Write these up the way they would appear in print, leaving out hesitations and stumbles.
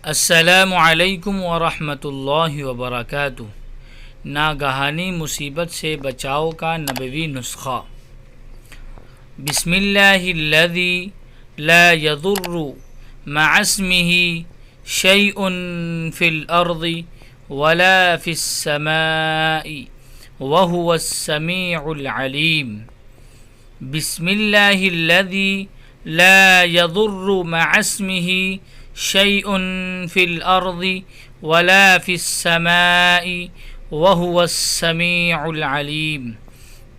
السلام علیکم ورحمۃ اللہ وبرکاتہ۔ ناگہانی مصیبت سے بچاؤ کا نبوی نسخہ۔ بسم اللہ الذی لا یضر مع اسمہ شیء فی الارض ولا فی السماء وهو السمیع العلیم۔ بسم اللہ الذی لا یضر مع اسمہ شیء فی الارض ولا فی السماء وهو السمیع العلیم۔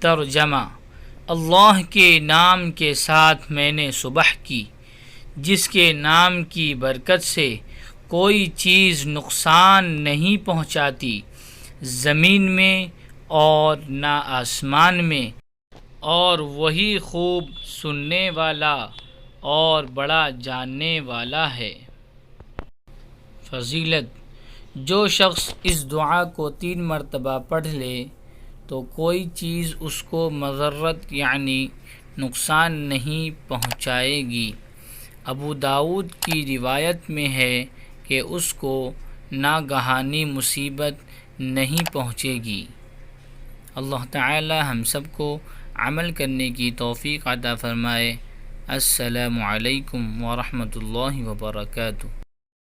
ترجمہ: اللہ کے نام کے ساتھ میں نے صبح کی، جس کے نام کی برکت سے کوئی چیز نقصان نہیں پہنچاتی، زمین میں اور نہ آسمان میں، اور وہی خوب سننے والا اور بڑا جاننے والا ہے۔ فضیلت: جو شخص اس دعا کو 3 مرتبہ پڑھ لے تو کوئی چیز اس کو مضرت یعنی نقصان نہیں پہنچائے گی۔ ابو داؤد کی روایت میں ہے کہ اس کو ناگہانی مصیبت نہیں پہنچے گی۔ اللہ تعالی ہم سب کو عمل کرنے کی توفیق عطا فرمائے۔ السلام علیکم ورحمۃ اللہ وبرکاتہ۔